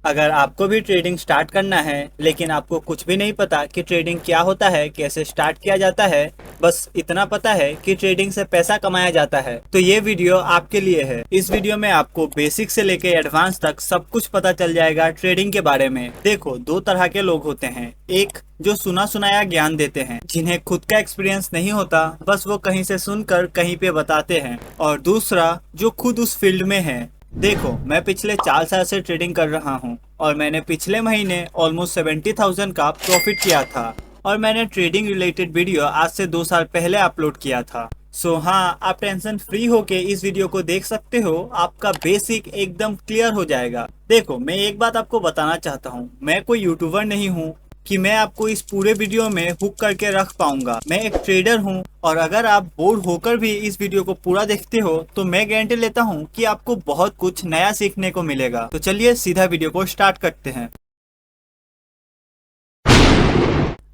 अगर आपको भी ट्रेडिंग स्टार्ट करना है लेकिन आपको कुछ भी नहीं पता कि ट्रेडिंग क्या होता है, कैसे स्टार्ट किया जाता है, बस इतना पता है कि ट्रेडिंग से पैसा कमाया जाता है, तो ये वीडियो आपके लिए है। इस वीडियो में आपको बेसिक से लेके एडवांस तक सब कुछ पता चल जाएगा ट्रेडिंग के बारे में। देखो, दो तरह के लोग होते हैं। एक जो सुना सुनाया ज्ञान देते हैं, जिन्हें खुद का एक्सपीरियंस नहीं होता, बस वो कहीं से सुनकर कहीं पे बताते हैं। और दूसरा जो खुद उस फील्ड में है। देखो, मैं पिछले 4 साल से ट्रेडिंग कर रहा हूँ और मैंने पिछले महीने ऑलमोस्ट 70,000 का प्रॉफिट किया था और मैंने ट्रेडिंग रिलेटेड वीडियो आज से 2 साल पहले अपलोड किया था। सो हाँ, आप टेंशन फ्री होके इस वीडियो को देख सकते हो। आपका बेसिक एकदम क्लियर हो जाएगा। देखो, मैं एक बात आपको बताना चाहता हूँ, मैं कोई यूट्यूबर नहीं हूँ कि मैं आपको इस पूरे वीडियो में हुक करके रख पाऊंगा। मैं एक ट्रेडर हूं और अगर आप बोर होकर भी इस वीडियो को पूरा देखते हो तो मैं गारंटी लेता हूं कि आपको बहुत कुछ नया सीखने को मिलेगा। तो चलिए सीधा वीडियो को स्टार्ट करते हैं।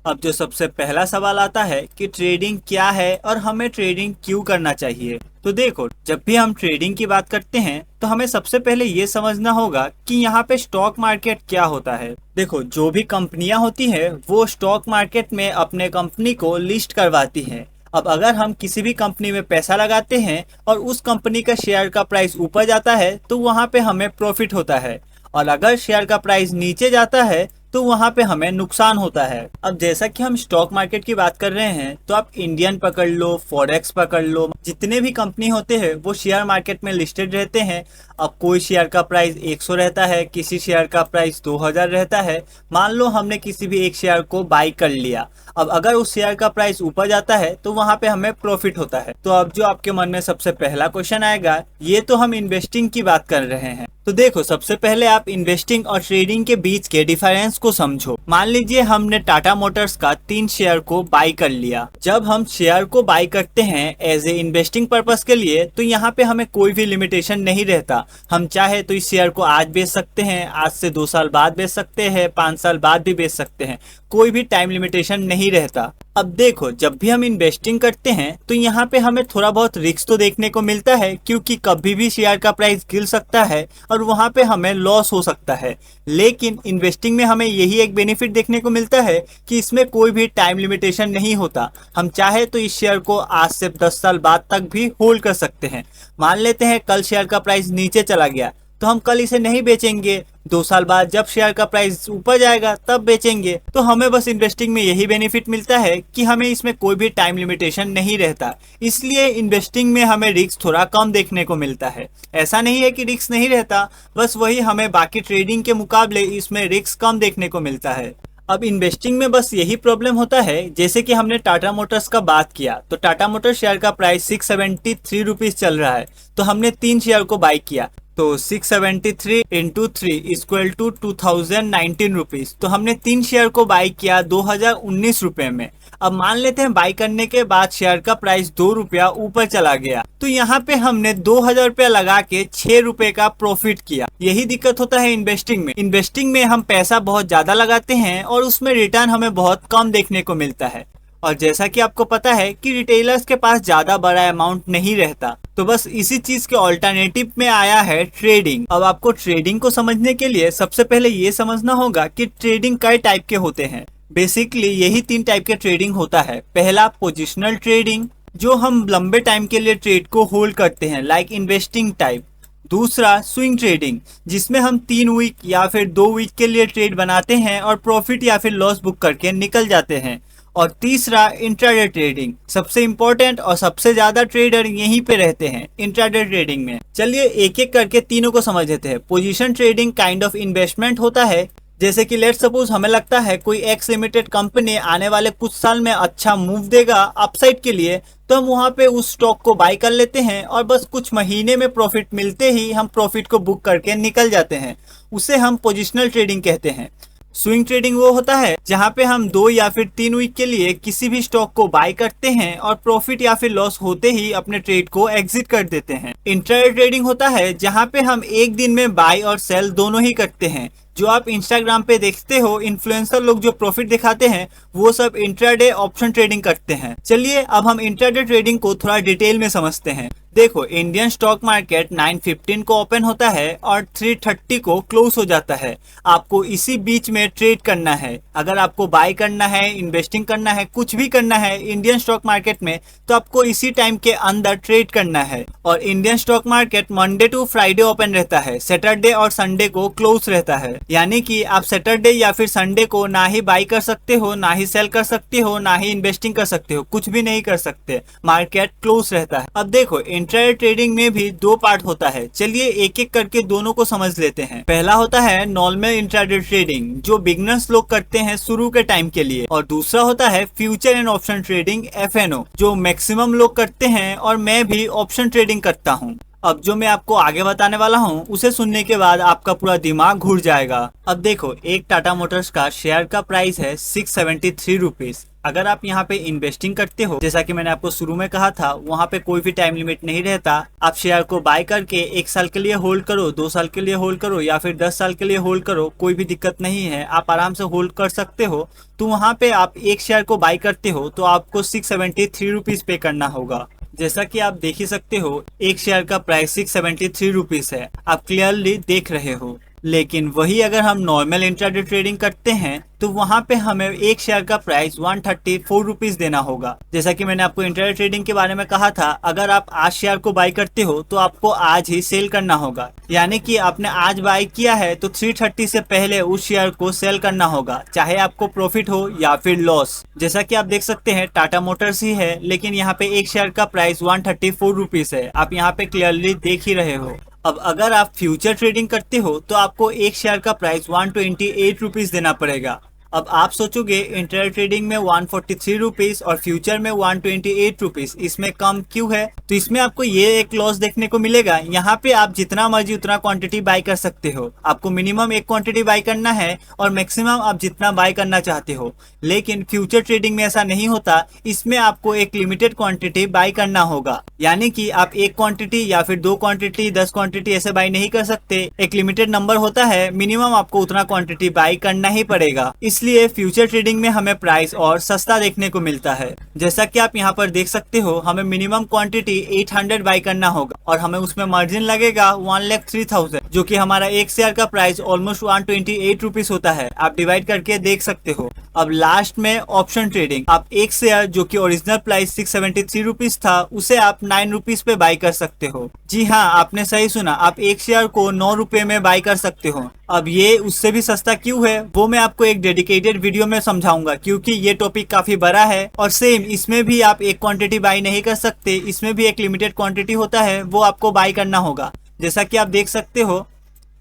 अब जो सबसे पहला सवाल आता है कि ट्रेडिंग क्या है और हमें ट्रेडिंग क्यों करना चाहिए। तो देखो, जब भी हम ट्रेडिंग की बात करते हैं तो हमें सबसे पहले ये समझना होगा कि यहाँ पे स्टॉक मार्केट क्या होता है। देखो, जो भी कंपनियां होती है वो स्टॉक मार्केट में अपने कंपनी को लिस्ट करवाती हैं। अब अगर हम किसी भी कंपनी में पैसा लगाते हैं और उस कंपनी का शेयर का प्राइस ऊपर जाता है तो वहाँ पे हमें प्रॉफिट होता है, और अगर शेयर का प्राइस नीचे जाता है तो वहाँ पे हमें नुकसान होता है। अब जैसा कि हम स्टॉक मार्केट की बात कर रहे हैं तो आप इंडियन पकड़ लो, फॉरेक्स पकड़ लो, जितने भी कंपनी होते हैं वो शेयर मार्केट में लिस्टेड रहते हैं। अब कोई शेयर का प्राइस 100 रहता है, किसी शेयर का प्राइस 2000 रहता है। मान लो हमने किसी भी एक शेयर को बाई कर लिया। अब अगर उस शेयर का प्राइस ऊपर जाता है तो वहाँ पे हमें प्रॉफिट होता है। तो अब जो आपके मन में सबसे पहला क्वेश्चन आएगा, ये तो हम इन्वेस्टिंग की बात कर रहे हैं। तो देखो, सबसे पहले आप इन्वेस्टिंग और ट्रेडिंग के बीच के डिफरेंस को समझो। मान लीजिए हमने टाटा मोटर्स का 3 शेयर को बाई कर लिया। जब हम शेयर को बाई करते हैं एज ए इन्वेस्टिंग पर्पस के लिए तो यहाँ पे हमें कोई भी लिमिटेशन नहीं रहता। हम चाहे तो इस शेयर को आज बेच सकते हैं, आज से 2 साल बाद बेच सकते हैं, 5 साल बाद भी बेच सकते हैं। कोई भी टाइम लिमिटेशन नहीं रहता। अब देखो, जब भी हम इन्वेस्टिंग करते हैं तो यहाँ पे हमें थोड़ा बहुत रिस्क तो देखने को मिलता है, क्योंकि कभी भी शेयर का प्राइस गिर सकता है और वहाँ पे हमें लॉस हो सकता है। लेकिन इन्वेस्टिंग में हमें यही एक बेनिफिट देखने को मिलता है कि इसमें कोई भी टाइम लिमिटेशन नहीं होता। हम चाहे तो इस शेयर को आज से 10 साल बाद तक भी होल्ड कर सकते हैं। मान लेते हैं कल शेयर का प्राइस नीचे चला गया तो हम कल इसे नहीं बेचेंगे, 2 साल बाद जब शेयर का प्राइस ऊपर जाएगा तब बेचेंगे। तो हमें बस इन्वेस्टिंग में यही बेनिफिट मिलता है कि हमें इसमें कोई भी टाइम लिमिटेशन नहीं रहता। इसलिए इन्वेस्टिंग में हमें रिस्क थोड़ा कम देखने को मिलता है। ऐसा नहीं है कि रिस्क नहीं रहता, बस वही हमें बाकी ट्रेडिंग के मुकाबले इसमें रिस्क कम देखने को मिलता है। अब इन्वेस्टिंग में बस यही प्रॉब्लम होता है, जैसे कि हमने टाटा मोटर्स का बात किया तो टाटा मोटर्स शेयर का प्राइस 673 रुपीज चल रहा है। तो हमने 3 शेयर को बाई किया तो 673 इंटू 3 इक्वल टू 2019 रुपीज। तो हमने 3 शेयर को बाई किया 2019 रुपए में। अब मान लेते हैं बाई करने के बाद शेयर का प्राइस 2 रुपया ऊपर चला गया तो यहाँ पे हमने 2000 रुपया लगा के 6 रुपए का प्रॉफिट किया। यही दिक्कत होता है इन्वेस्टिंग में। इन्वेस्टिंग में हम पैसा बहुत ज्यादा लगाते हैं और उसमें रिटर्न हमें बहुत कम देखने को मिलता है। और जैसा कि आपको पता है कि रिटेलर्स के पास ज्यादा बड़ा अमाउंट नहीं रहता, तो बस इसी चीज के ऑल्टरनेटिव में आया है ट्रेडिंग। अब आपको ट्रेडिंग को समझने के लिए सबसे पहले ये समझना होगा कि ट्रेडिंग कई टाइप के होते हैं। बेसिकली यही 3 टाइप के ट्रेडिंग होता है। पहला पोजिशनल ट्रेडिंग, जो हम लंबे टाइम के लिए ट्रेड को होल्ड करते हैं, लाइक इन्वेस्टिंग टाइप। दूसरा स्विंग ट्रेडिंग, जिसमें हम 3 वीक या फिर 2 वीक के लिए ट्रेड बनाते हैं और प्रॉफिट या फिर लॉस बुक करके निकल जाते हैं। और तीसरा इंट्राडे ट्रेडिंग। सबसे इंपॉर्टेंट और सबसे ज्यादा ट्रेडर यहीं पे रहते हैं इंट्राडे ट्रेडिंग में। चलिए एक एक करके तीनों को समझ लेते हैं। Position trading kind of investment होता है। जैसे कि लेट्स सपोज हमें लगता है कोई एक्स लिमिटेड कंपनी आने वाले कुछ साल में अच्छा मूव देगा अपसाइड के लिए, तो हम वहां पे उस स्टॉक को बाई कर लेते हैं और बस कुछ महीने में प्रॉफिट मिलते ही हम प्रॉफिट को बुक करके निकल जाते हैं। उसे हम पोजिशनल ट्रेडिंग कहते हैं। स्विंग ट्रेडिंग वो होता है जहाँ पे हम 2 या फिर 3 वीक के लिए किसी भी स्टॉक को बाय करते हैं और प्रॉफिट या फिर लॉस होते ही अपने ट्रेड को एग्जिट कर देते हैं। इंट्राडे ट्रेडिंग होता है जहाँ पे हम एक दिन में बाय और सेल दोनों ही करते हैं। जो आप इंस्टाग्राम पे देखते हो इन्फ्लुएंसर लोग जो प्रॉफिट दिखाते हैं वो सब इंट्राडे ऑप्शन ट्रेडिंग करते हैं। चलिए अब हम इंट्राडे ट्रेडिंग को थोड़ा डिटेल में समझते हैं। देखो, इंडियन स्टॉक मार्केट 9:15 को ओपन होता है और 3:30 को क्लोज हो जाता है। आपको इसी बीच में ट्रेड करना है। अगर आपको बाय करना है, इन्वेस्टिंग करना है, कुछ भी करना है इंडियन स्टॉक मार्केट में, तो आपको इसी टाइम के अंदर ट्रेड करना है। और Indian stock market Monday to Friday open रहता है, सैटरडे और संडे को क्लोज रहता है। यानी कि आप सैटरडे या फिर संडे को ना ही बाय कर सकते हो, ना ही सेल कर सकते हो, ना ही इन्वेस्टिंग कर सकते हो, कुछ भी नहीं कर सकते। मार्केट क्लोज रहता है। अब देखो, इंट्राडे ट्रेडिंग में भी दो पार्ट होता है। चलिए एक एक करके दोनों को समझ लेते हैं। पहला होता है नॉर्मल इंट्राडे ट्रेडिंग, जो बिगनर्स लोग करते हैं शुरू के टाइम के लिए। और दूसरा होता है future and option trading, FNO, जो मैक्सिमम लोग करते हैं और मैं भी ऑप्शन ट्रेडिंग करता हूँ। अब जो मैं आपको आगे बताने वाला हूँ उसे सुनने के बाद आपका पूरा दिमाग घूर जाएगा। अब देखो, एक टाटा मोटर्स का शेयर का प्राइस है 673 रुपीज। अगर आप यहाँ पे इन्वेस्टिंग करते हो, जैसा कि मैंने आपको शुरू में कहा था, वहाँ पे कोई भी टाइम लिमिट नहीं रहता। आप शेयर को बाय करके 1 साल के लिए होल्ड करो, 2 साल के लिए होल्ड करो या फिर 10 साल के लिए होल्ड करो, कोई भी दिक्कत नहीं है, आप आराम से होल्ड कर सकते हो। तो वहाँ पे आप एक शेयर को बाय करते हो तो आपको 673 रुपीज पे करना होगा। जैसा कि आप देख ही सकते हो, एक शेयर का प्राइस 673 रुपीज है, आप क्लियरली देख रहे हो। लेकिन वही अगर हम नॉर्मल इंट्राडे ट्रेडिंग करते हैं तो वहां पे हमें एक शेयर का प्राइस 134 रुपीज देना होगा। जैसा कि मैंने आपको इंट्राडे ट्रेडिंग के बारे में कहा था, अगर आप आज शेयर को बाय करते हो तो आपको आज ही सेल करना होगा। यानी कि आपने आज बाय किया है तो 3:30 से पहले उस शेयर को सेल करना होगा, चाहे आपको प्रॉफिट हो या फिर लॉस। जैसा कि आप देख सकते हैं, टाटा मोटर्स ही है, लेकिन यहाँ पे एक शेयर का प्राइस 134 रुपीज है, आप यहाँ पे क्लियरली देख ही रहे हो। अब अगर आप फ्यूचर ट्रेडिंग करते हो तो आपको एक शेयर का प्राइस 128 रुपीज देना पड़ेगा। अब आप सोचोगे इंट्राडे ट्रेडिंग में 143 रुपीज और फ्यूचर में 128 रुपीज, इसमें कम क्यों है? तो इसमें आपको ये एक लॉस देखने को मिलेगा। यहाँ पे आप जितना मर्जी उतना क्वांटिटी बाय कर सकते हो। आपको मिनिमम एक क्वांटिटी बाय करना है और मैक्सिमम आप जितना बाय करना चाहते हो। लेकिन फ्यूचर ट्रेडिंग में ऐसा नहीं होता, इसमें आपको एक लिमिटेड क्वांटिटी बाय करना होगा। यानी कि आप एक क्वांटिटी या फिर 2 क्वांटिटी, 10 क्वांटिटी ऐसे बाय नहीं कर सकते। एक लिमिटेड नंबर होता है, मिनिमम आपको उतना क्वांटिटी बाय करना ही पड़ेगा। इसलिए फ्यूचर ट्रेडिंग में हमें प्राइस और सस्ता देखने को मिलता है। जैसा कि आप यहाँ पर देख सकते हो, हमें मिनिमम क्वांटिटी 800 बाय करना होगा और हमें उसमें मार्जिन लगेगा 1,03,000, जो कि हमारा एक शेयर का प्राइस ऑलमोस्ट 128 रुपीज होता है। आप डिवाइड करके देख सकते हो। अब लास्ट में ऑप्शन ट्रेडिंग, आप एक शेयर जो कि ओरिजिनल प्राइस 673 रुपीज था, उसे आप 9 रुपीज पे बाय कर सकते हो। जी हाँ, आपने सही सुना, आप एक शेयर को 9 रुपए में बाय कर सकते हो। अब ये उससे भी सस्ता क्यों है वो मैं आपको एक डेडिकेटेड वीडियो में समझाऊंगा, क्योंकि ये टॉपिक काफी बड़ा है। और सेम इसमें भी आप एक क्वांटिटी बाय नहीं कर सकते, इसमें भी एक लिमिटेड क्वांटिटी होता है, वो आपको बाय करना होगा। जैसा कि आप देख सकते हो,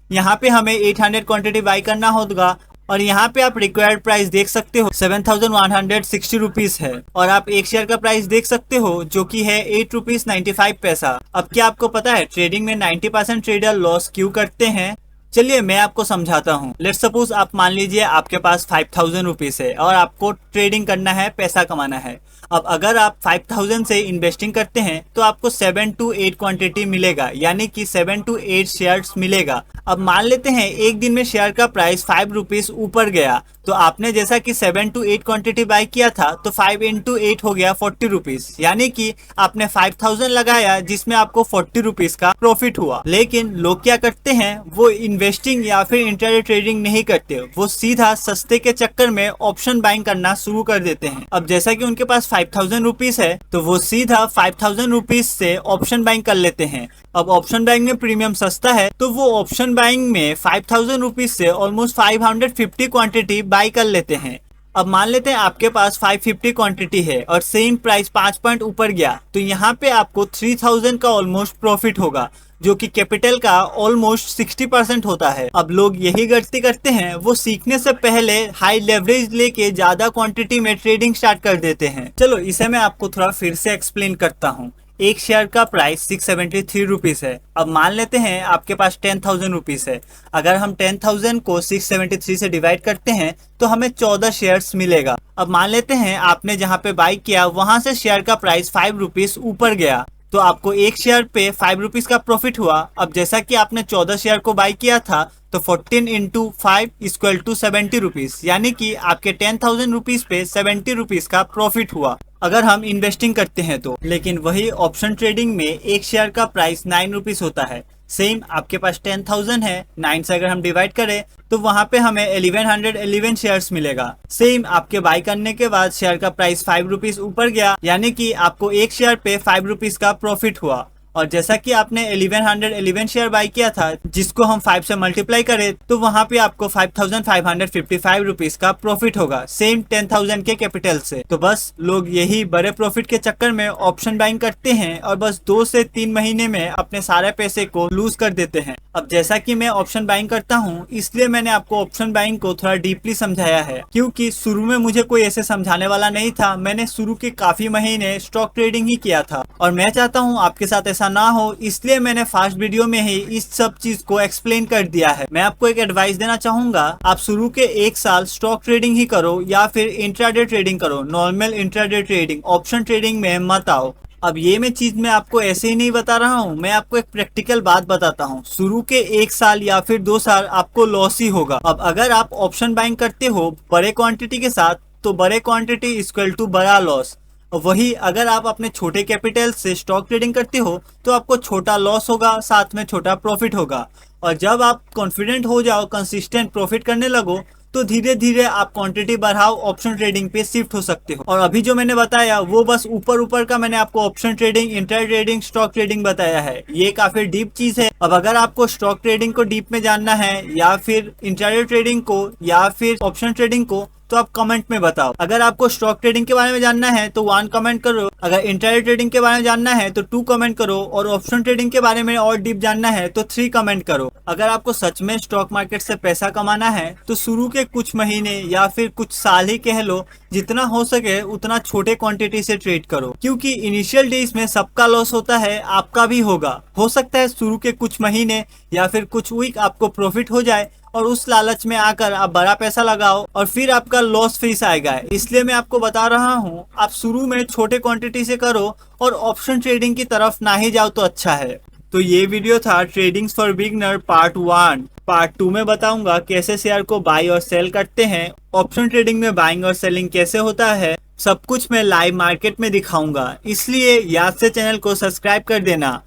यहाँ पे हमें 800 क्वांटिटी बाय करना होगा और यहाँ पे आप रिक्वायर्ड प्राइस देख सकते हो 7,160 रुपीज है। और आप एक शेयर का प्राइस देख सकते हो जो कि है 8 रुपीज 95 पैसा। अब क्या आपको पता है ट्रेडिंग में 90% ट्रेडर लॉस क्यों करते हैं? चलिए मैं आपको समझाता हूँ। लेट्स सपोज आप मान लीजिए आपके पास 5,000 रुपीज है और आपको ट्रेडिंग करना है, पैसा कमाना है। अब अगर आप 5,000 से इन्वेस्टिंग करते हैं तो आपको 7 to 8 क्वांटिटी मिलेगा, यानी कि 7 to 8 शेयर्स मिलेगा। अब मान लेते हैं एक दिन में शेयर का प्राइस 5 रुपीज ऊपर गया, तो आपने जैसा कि 7 to 8 क्वांटिटी बाय किया था, तो 5 into 8 हो गया 40 रुपीज, यानी कि आपने 5,000 लगाया जिसमें आपको 40 रुपीज का प्रॉफिट हुआ। लेकिन लोग क्या करते हैं, वो इन्वेस्टिंग या फिर इंट्राडे ट्रेडिंग नहीं करते, वो सीधा सस्ते के चक्कर में ऑप्शन बाइंग करना शुरू कर देते हैं। अब जैसा कि उनके पास 5,000 रुपीज है तो वो सीधा 5,000 रुपीज से ऑप्शन बाइंग कर लेते हैं। अब ऑप्शन बाइंग में प्रीमियम सस्ता है तो वो ऑप्शन बाइंग में 5,000 रुपीज से ऑलमोस्ट 550 क्वांटिटी बाय कर लेते हैं। अब मान लेते हैं आपके पास 550 क्वांटिटी है और सेम प्राइस 5 पॉइंट ऊपर गया, तो यहाँ पे आपको 3,000 का ऑलमोस्ट प्रॉफिट होगा, जो कि कैपिटल का ऑलमोस्ट 60% होता है। अब लोग यही गलती करते हैं, वो सीखने से पहले हाई लेवरेज लेके ज्यादा क्वांटिटी में ट्रेडिंग स्टार्ट कर देते हैं। चलो इसे मैं आपको थोड़ा फिर से एक्सप्लेन करता हूँ। एक शेयर का प्राइस 673 रुपीज है। अब मान लेते हैं आपके पास 10,000 रुपीज है। अगर हम 10,000 को 673 से डिवाइड करते हैं तो हमें 14 शेयर्स मिलेगा। अब मान लेते हैं आपने जहां पे बाय किया वहां से शेयर का प्राइस 5 रुपीज ऊपर गया, तो आपको एक शेयर पे 5 रुपीज का प्रॉफिट हुआ। अब जैसा कि आपने 14 शेयर को बाय किया था तो 14 into 5 इक्वल टू 70 रुपीज, यानी कि आपके 10,000 रुपीज पे 70 रुपीज का प्रॉफिट हुआ। अगर हम इन्वेस्टिंग करते हैं तो। लेकिन वही ऑप्शन ट्रेडिंग में एक शेयर का प्राइस 9 रुपीज होता है। सेम आपके पास 10,000 है, 9 से अगर हम डिवाइड करें तो वहां पे हमें 1111 शेयर्स मिलेगा। सेम आपके बाई करने के बाद शेयर का प्राइस 5 रुपीज ऊपर गया, यानी कि आपको एक शेयर पे 5 रुपीज का प्रॉफिट हुआ। और जैसा कि आपने 1111 शेयर बाई किया था, जिसको हम 5 से मल्टीप्लाई करें तो वहां पे आपको 5555 रुपीज का प्रॉफिट होगा, सेम 10,000 के कैपिटल से। तो बस लोग यही बड़े प्रॉफिट के चक्कर में ऑप्शन बाइंग करते हैं और बस 2 से 3 महीने में अपने सारे पैसे को लूज कर देते हैं। अब जैसा कि मैं ऑप्शन बाइंग करता हूँ, इसलिए मैंने आपको ऑप्शन बाइंग को थोड़ा डीपली समझाया है, क्योंकि शुरू में मुझे कोई ऐसे समझाने वाला नहीं था। मैंने शुरू के काफी महीने स्टॉक ट्रेडिंग ही किया था और मैं चाहता हूँ आपके साथ ऐसा ना हो, इसलिए मैंने फर्स्ट वीडियो में ही इस सब चीज को एक्सप्लेन कर दिया है। मैं आपको एक एडवाइस देना चाहूंगा, आप शुरू के 1 साल स्टॉक ट्रेडिंग ही करो या फिर इंट्राडे ट्रेडिंग करो। Normal intraday trading, option trading में मत आओ। अब ये मैं आपको ऐसे ही नहीं बता रहा हूँ, मैं आपको एक प्रैक्टिकल बात बताता हूँ। शुरू के 1 साल या फिर 2 साल आपको लॉस ही होगा। अब अगर आप ऑप्शन बाइंग करते हो बड़े क्वांटिटी के साथ, तो बड़े क्वांटिटी इक्वल टू बड़ा लॉस। वही अगर आप अपने छोटे कैपिटल से स्टॉक ट्रेडिंग करते हो तो आपको छोटा लॉस होगा, साथ में छोटा प्रॉफिट होगा। और जब आप कॉन्फिडेंट हो जाओ, कंसिस्टेंट प्रॉफिट करने लगो, तो धीरे धीरे आप क्वांटिटी बढ़ाओ, ऑप्शन ट्रेडिंग पे शिफ्ट हो सकते हो। और अभी जो मैंने बताया वो बस ऊपर का मैंने आपको option trading, intra trading, stock trading बताया है। ये काफी डीप चीज है। अब अगर आपको स्टॉक ट्रेडिंग को डीप में जानना है या फिर इंट्राडे ट्रेडिंग को या फिर ऑप्शन ट्रेडिंग को, तो आप कमेंट में बताओ। अगर आपको स्टॉक ट्रेडिंग के बारे में जानना है तो 1 कमेंट करो, अगर इंट्राडे ट्रेडिंग के बारे में जानना है तो 2 कमेंट करो, और ऑप्शन ट्रेडिंग के बारे में और डीप जानना है तो 3 कमेंट करो। अगर आपको सच में स्टॉक मार्केट से पैसा कमाना है तो शुरू के कुछ महीने या फिर कुछ साल ही कह लो, जितना हो सके उतना छोटे क्वांटिटी से ट्रेड करो, क्योंकि इनिशियल डेज में सबका लॉस होता है, आपका भी होगा। हो सकता है शुरू के कुछ महीने या फिर कुछ वीक आपको प्रॉफिट हो जाए और उस लालच में आकर आप बड़ा पैसा लगाओ और फिर आपका लॉस फेस आएगा। इसलिए मैं आपको बता रहा हूँ, आप शुरू में छोटे क्वांटिटी से करो और ऑप्शन ट्रेडिंग की तरफ ना ही जाओ तो अच्छा है। तो ये वीडियो था trading for beginner part 1। Part 2 में बताऊंगा कैसे शेयर को बाई और सेल करते हैं, ऑप्शन ट्रेडिंग में बाइंग और सेलिंग कैसे होता है, सब कुछ मैं लाइव मार्केट में दिखाऊंगा। इसलिए याद से चैनल को सब्सक्राइब कर देना।